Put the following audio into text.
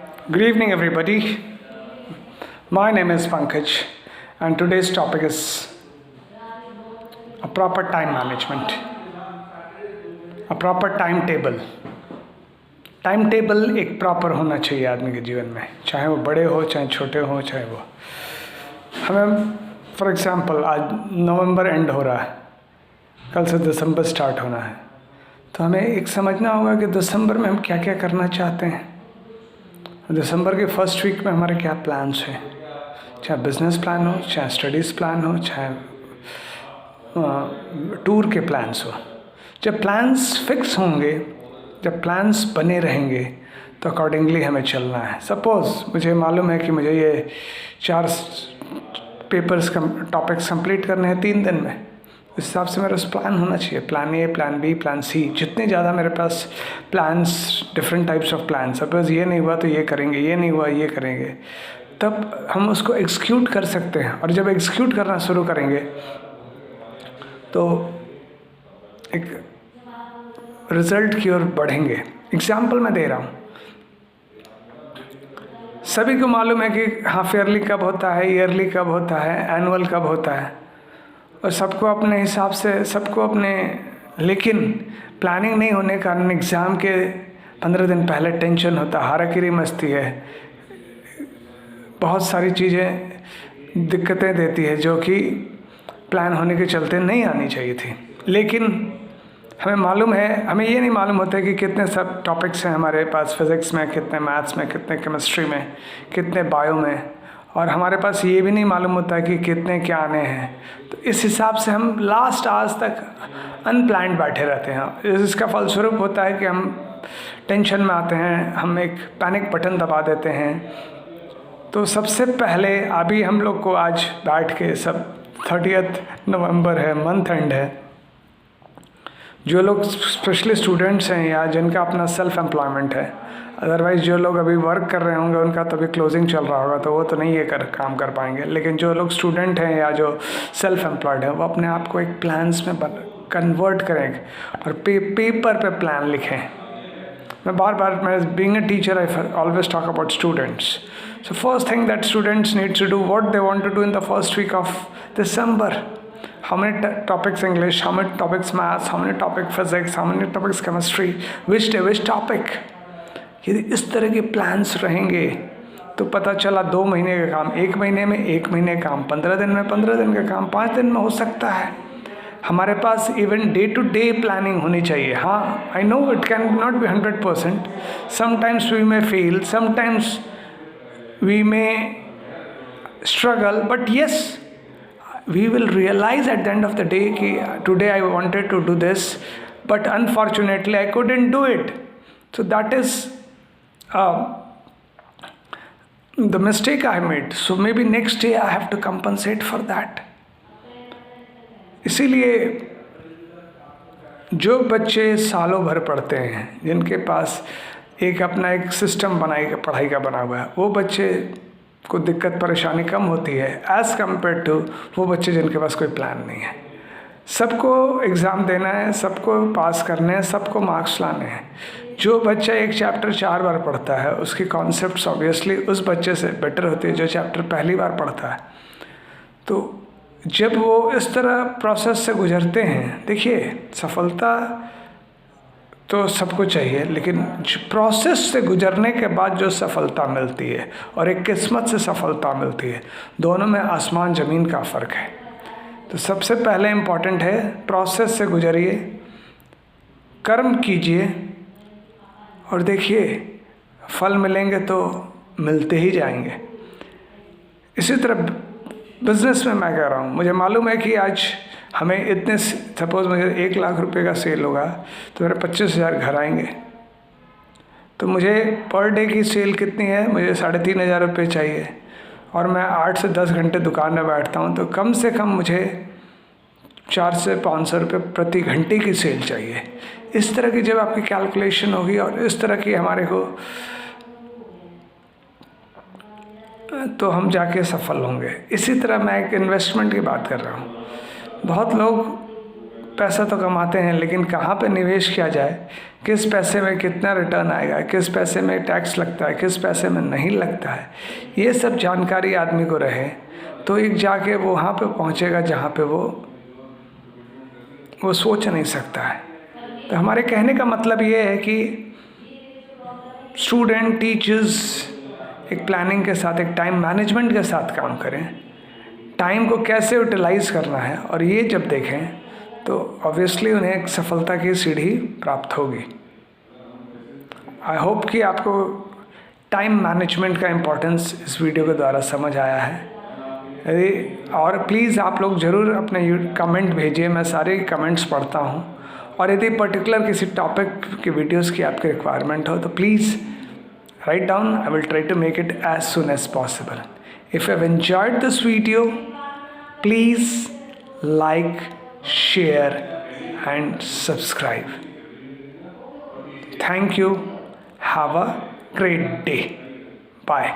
Good evening, everybody. My name is Pankaj, and today's topic is a proper time management, a proper timetable. Time table एक proper होना चाहिए आदमी के जीवन में, चाहे वो बड़े हो, चाहे छोटे हो, चाहे वो हमें फॉर एग्ज़ाम्पल आज नवंबर एंड हो रहा है, कल से दिसंबर स्टार्ट होना है, तो हमें एक समझना होगा कि दिसंबर में हम क्या क्या करना चाहते हैं। दिसंबर के फर्स्ट वीक में हमारे क्या प्लान्स हैं, चाहे बिजनेस प्लान हो, चाहे स्टडीज़ प्लान हो, चाहे टूर के प्लान्स हो। जब प्लान्स फिक्स होंगे, जब प्लान्स बने रहेंगे तो अकॉर्डिंगली हमें चलना है। सपोज़ मुझे मालूम है कि मुझे ये 4 पेपर्स टॉपिक्स कंप्लीट करने हैं 3 दिन में, उस हिसाब से मेरा प्लान होना चाहिए, plan A, plan B, plan C. जितने ज़्यादा मेरे पास plans, different types of plan, suppose ये नहीं हुआ तो ये करेंगे, ये नहीं हुआ ये करेंगे, तब हम उसको एग्जीक्यूट कर सकते हैं। और जब एग्जीक्यूट करना शुरू करेंगे तो एक रिज़ल्ट की ओर बढ़ेंगे। एग्जाम्पल मैं दे रहा हूँ, सभी को मालूम है कि हाफ ईयरली कब होता है, ईयरली कब होता है, एनुअल कब होता है, और सबको अपने हिसाब से सबको अपने, लेकिन प्लानिंग नहीं होने के कारण एग्ज़ाम के 15 दिन पहले टेंशन होता है, हाराकिरी मस्ती है, बहुत सारी चीज़ें दिक्कतें देती है जो कि प्लान होने के चलते नहीं आनी चाहिए थी। लेकिन हमें मालूम है, हमें ये नहीं मालूम होता कि कितने सब टॉपिक्स हैं हमारे पास, फिज़िक्स में कितने, मैथ्स में कितने, केमिस्ट्री में कितने, बायो में, और हमारे पास ये भी नहीं मालूम होता कि कितने क्या आने हैं। तो इस हिसाब से हम लास्ट आवर्स तक अनप्लान्ड बैठे रहते हैं। इसका फलस्वरूप होता है कि हम टेंशन में आते हैं, हम एक पैनिक बटन दबा देते हैं। तो सबसे पहले अभी हम लोग को आज बैठ के सब 30 नवंबर है, मंथ एंड है, जो लोग स्पेशली स्टूडेंट्स हैं या जिनका अपना सेल्फ एम्प्लॉयमेंट है, अदरवाइज़ जो लोग अभी वर्क कर रहे होंगे उनका तो अभी क्लोजिंग चल रहा होगा तो वो तो नहीं ये काम कर पाएंगे। लेकिन जो लोग स्टूडेंट हैं या जो सेल्फ एम्प्लॉयड है, वो अपने आप को एक प्लान्स में कन्वर्ट करेंगे और पेपर पे प्लान लिखें। मैं बार being a teacher I always talk about students. So first thing that students need to do what they want to do in the first week of December. How many topics English, how many topics maths, how many topics physics, how many topics chemistry, which day, which topic. यदि इस तरह के plans रहेंगे तो पता चला 2 महीने का काम 1 महीने में, 1 महीने का काम 15 दिन में, 15 दिन का काम 5 दिन में हो सकता है। हमारे पास even day to day planning होनी चाहिए। हाँ, I know it can not be 100%, sometimes we may fail, sometimes we may struggle, but yes, we will realize at the end of the day कि today I wanted to do this but unfortunately I couldn't do it. So that is the mistake I made, so maybe next day I have to compensate for that. इसीलिए जो बच्चे सालों भर पढ़ते हैं, जिनके पास एक अपना एक सिस्टम पढ़ाई का बना हुआ है, वो बच्चे को दिक्कत परेशानी कम होती है एज़ कम्पेयर टू वो बच्चे जिनके पास कोई प्लान नहीं है। सबको एग्ज़ाम देना है, सबको पास करने हैं, सबको मार्क्स लाने हैं। जो बच्चा एक चैप्टर 4 बार पढ़ता है उसकी कॉन्सेप्ट्स ऑब्वियसली उस बच्चे से बेटर होती है जो चैप्टर पहली बार पढ़ता है। तो जब वो इस तरह प्रोसेस से गुजरते हैं, देखिए सफलता तो सबको चाहिए, लेकिन प्रोसेस से गुजरने के बाद जो सफलता मिलती है और एक किस्मत से सफलता मिलती है, दोनों में आसमान ज़मीन का फ़र्क है। तो सबसे पहले इम्पॉर्टेंट है प्रोसेस से गुजरिए, कर्म कीजिए और देखिए फल मिलेंगे तो मिलते ही जाएंगे। इसी तरह बिज़नेस में मैं कह रहा हूँ, मुझे मालूम है कि आज हमें इतने, सपोज़ मुझे 1 लाख रुपए का सेल होगा तो मेरे 25,000 घर आएंगे। तो मुझे पर डे की सेल कितनी है, मुझे 3,500 रुपये चाहिए और मैं 8 से 10 घंटे दुकान में बैठता हूँ, तो कम से कम मुझे 4 से 500 रुपये प्रति घंटे की सेल चाहिए। इस तरह की जब आपकी कैलकुलेशन होगी और इस तरह की हमारे को, तो हम जाके सफल होंगे। इसी तरह मैं एक इन्वेस्टमेंट की बात कर रहा हूँ। बहुत लोग पैसा तो कमाते हैं, लेकिन कहाँ पे निवेश किया जाए, किस पैसे में कितना रिटर्न आएगा, किस पैसे में टैक्स लगता है, किस पैसे में नहीं लगता है, ये सब जानकारी आदमी को रहे तो एक जाके वो वहाँ पे पहुँचेगा जहाँ पे वो सोच नहीं सकता है। तो हमारे कहने का मतलब ये है कि स्टूडेंट, टीचर्स एक प्लानिंग के साथ, एक टाइम मैनेजमेंट के साथ काम करें, टाइम को कैसे यूटिलाइज करना है, और ये जब देखें तो ऑब्वियसली उन्हें एक सफलता की सीढ़ी प्राप्त होगी। आई होप कि आपको टाइम मैनेजमेंट का इम्पोर्टेंस इस वीडियो के द्वारा समझ आया है। और प्लीज़ आप लोग ज़रूर अपने कमेंट भेजिए, मैं सारे कमेंट्स पढ़ता हूँ। और यदि पर्टिकुलर किसी टॉपिक की वीडियोस की आपकी रिक्वायरमेंट हो तो please write down, I will try to make it as soon as possible. If you have enjoyed this video, please like, share and subscribe. Thank you. Have a great day. Bye.